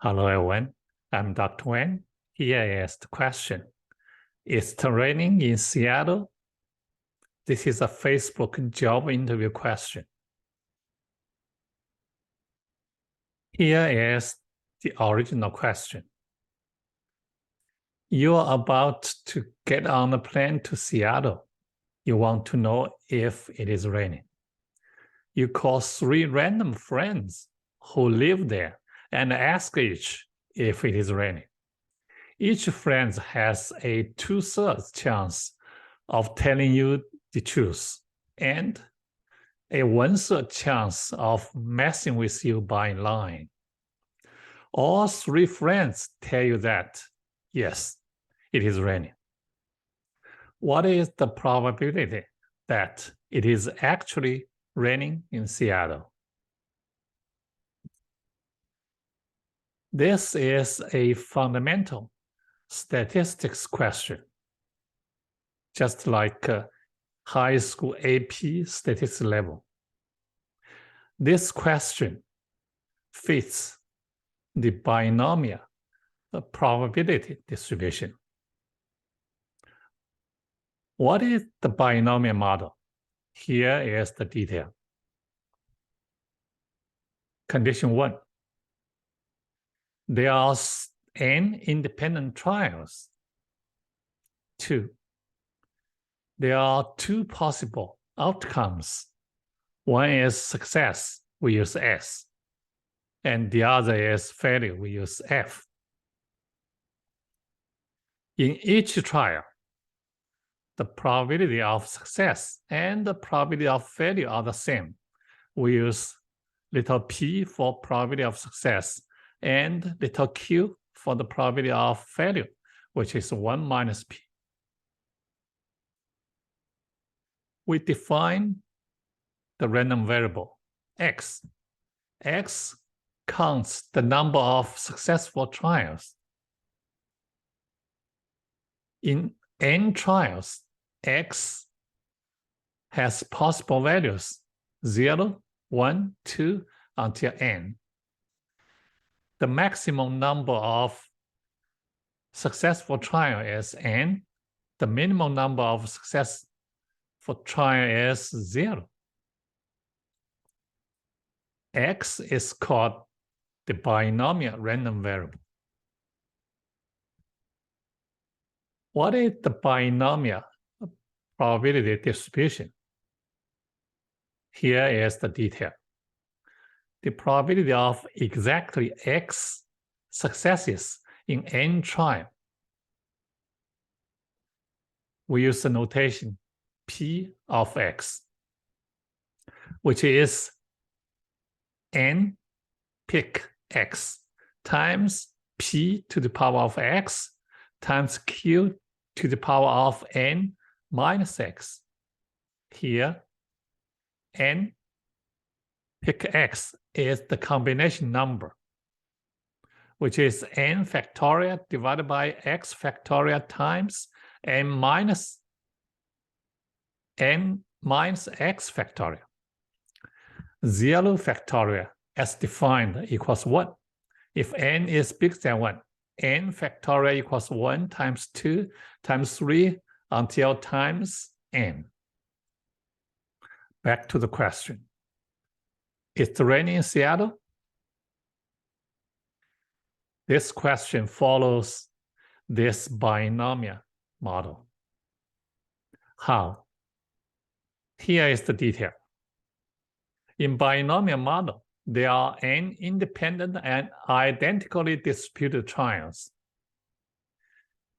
Hello, everyone. I'm Dr. Wang. Here is the question. Is it raining in Seattle? This is a Facebook job interview question. Here is the original question. You are about to get on a plane to Seattle. You want to know if it is raining. You call 3 random friends who live there and ask each if it is raining. Each friend has a 2/3 chance of telling you the truth and a 1/3 chance of messing with you by lying. All 3 friends tell you that, yes, it is raining. What is the probability that it is actually raining in Seattle? This is a fundamental statistics question, just like high school AP statistics level. This question fits the binomial probability distribution. What is the binomial model? Here is the detail. Condition 1. There are n independent trials. 2. There are 2 possible outcomes. One is success, we use S, and the other is failure, we use F. In each trial, the probability of success and the probability of failure are the same. We use little p for probability of success and little q for the probability of failure, which is 1 minus p. We define the random variable x. X counts the number of successful trials. In n trials, x has possible values 0, 1, 2 until n. The maximum number of successful trial is n. The minimum number of successful trial is 0. X is called the binomial random variable. What is the binomial probability distribution? Here is the detail. The probability of exactly x successes in n trial. We use the notation p of x, which is n pick x times p to the power of x times q to the power of n minus x. Here, n pick x is the combination number, which is n factorial divided by x factorial times n minus x factorial. 0 factorial as defined equals 1. If n is bigger than 1, n factorial equals 1 times 2 times 3 until times n. Back to the question. Is it raining in Seattle? This question follows this binomial model. How? Here is the detail. In binomial model, there are n independent and identically distributed trials.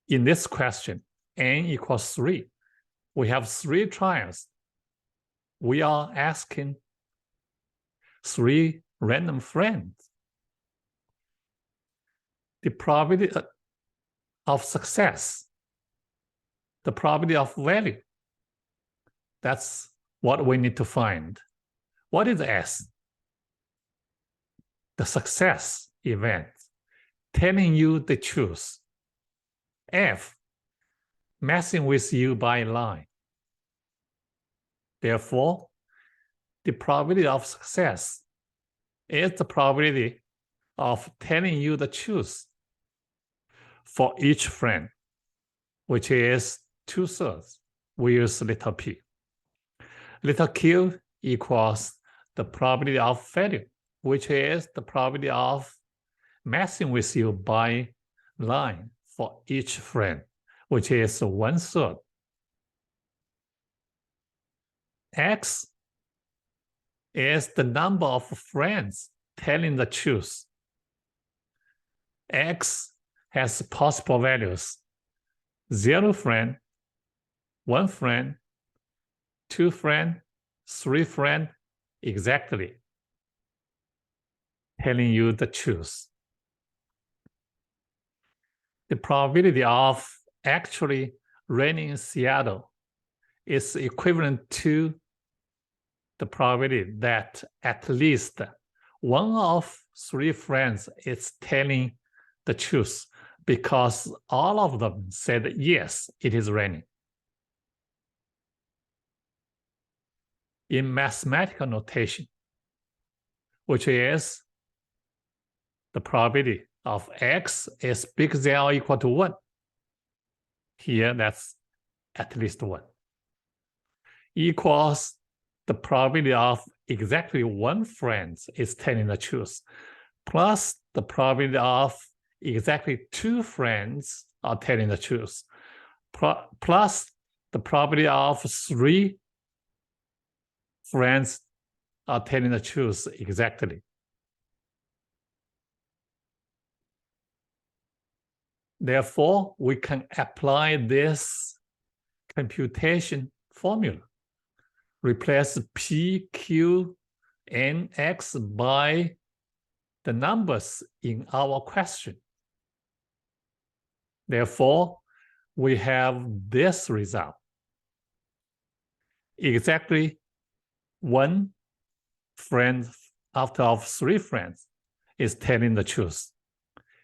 In this question, n equals 3. We have 3 trials. We are asking 3 random friends. The probability of success, the probability of value, that's what we need to find. What is S? The success event, telling you the truth. F, messing with you by lying. Therefore, the probability of success is the probability of telling you the truth for each friend, which is 2/3. We use little p. Little q equals the probability of failure, which is the probability of messing with you by line for each friend, which is 1/3. X is the number of friends telling the truth. X has possible values: 0 friend, 1 friend, 2 friend, 3 friend, exactly telling you the truth. The probability of actually raining in Seattle is equivalent to the probability that at least 1 of 3 friends is telling the truth, because all of them said, yes, it is raining. In mathematical notation, which is the probability of x is bigger than or equal to 1. Here, that's at least 1. Equals the probability of exactly 1 friend is telling the truth, plus the probability of exactly 2 friends are telling the truth, plus the probability of 3 friends are telling the truth exactly. Therefore, we can apply this computation formula. Replace P, Q, and X by the numbers in our question. Therefore, we have this result. Exactly 1 friend out of 3 friends is telling the truth.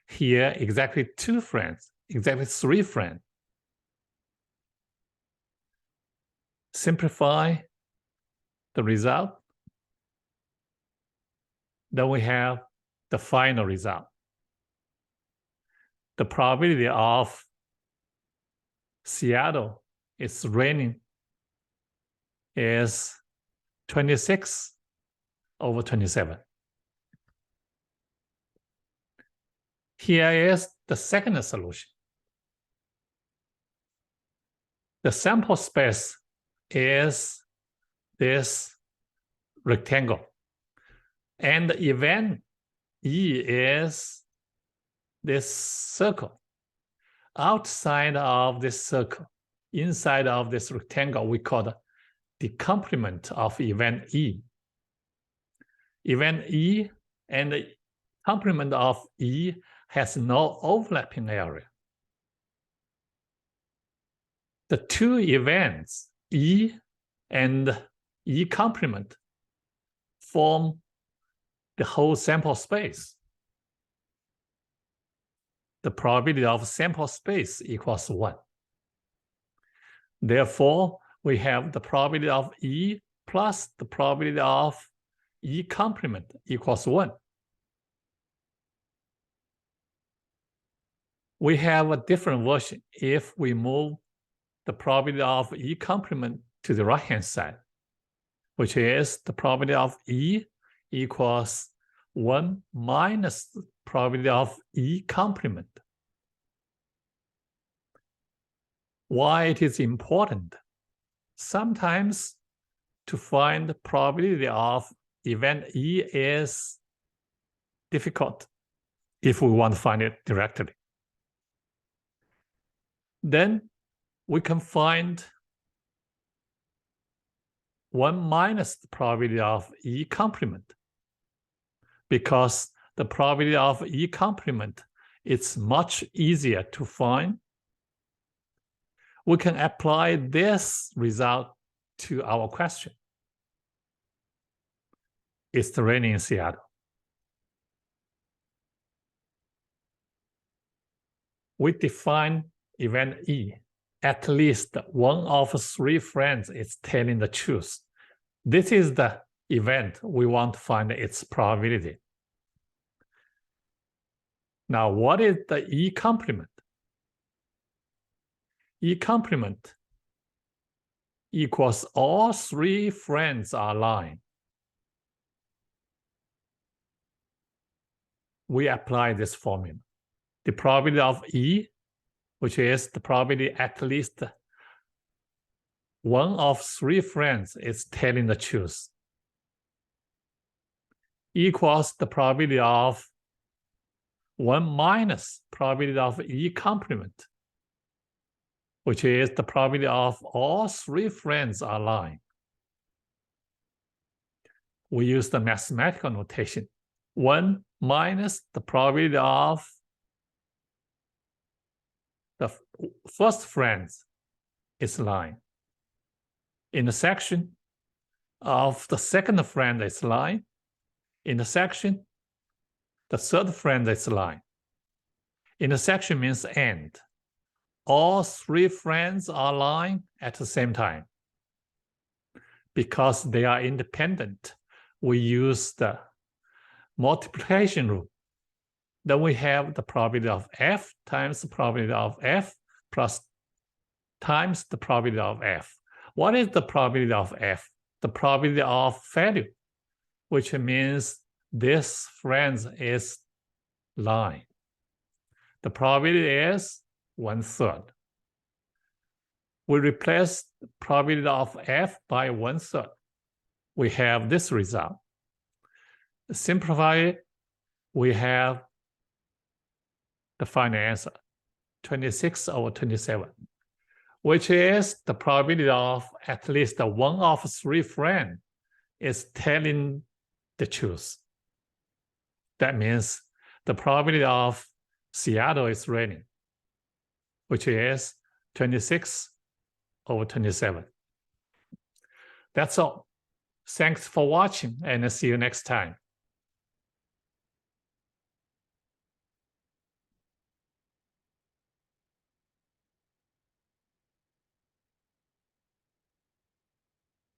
Here, exactly 2 friends, exactly 3 friends. Simplify the result. Then we have the final result. The probability of Seattle is raining is 26/27. Here is the second solution. The sample space is this rectangle, and the event E is this circle. Outside of this circle, inside of this rectangle, we call the complement of event E. Event E and the complement of E has no overlapping area. The 2 events, E and E complement, form the whole sample space. The probability of sample space equals 1. Therefore, we have the probability of E plus the probability of E complement equals 1. We have a different version if we move the probability of E complement to the right-hand side, which is the probability of E equals 1 minus the probability of E complement. Why it is important? Sometimes to find the probability of event E is difficult if we want to find it directly. Then we can find 1 minus the probability of E complement, because the probability of E complement is much easier to find. We can apply this result to our question. It's raining in Seattle. We define event E. At least 1 of 3 friends is telling the truth. This is the event we want to find its probability. Now, what is the E complement? E complement equals all three friends are lying. We apply this formula. The probability of E, which is the probability at least one of three friends is telling the truth, equals the probability of 1 minus probability of E complement, which is the probability of all three friends are lying. We use the mathematical notation. 1 minus the probability of the first friend is lying. In the section of the second friend is lying. In the section, the third friend is lying. In the section means and. All three friends are lying at the same time. Because they are independent, we use the multiplication rule. Then we have the probability of F times the probability of F plus times the probability of F. What is the probability of F? The probability of failure, which means this friend is lying. The probability is 1/3. We replace the probability of F by 1/3. We have this result. Simplify it, we have the final answer, 26/27, which is the probability of at least one of three friends is telling the truth. That means the probability of Seattle is raining, which is 26/27. That's all. Thanks for watching, and see you next time.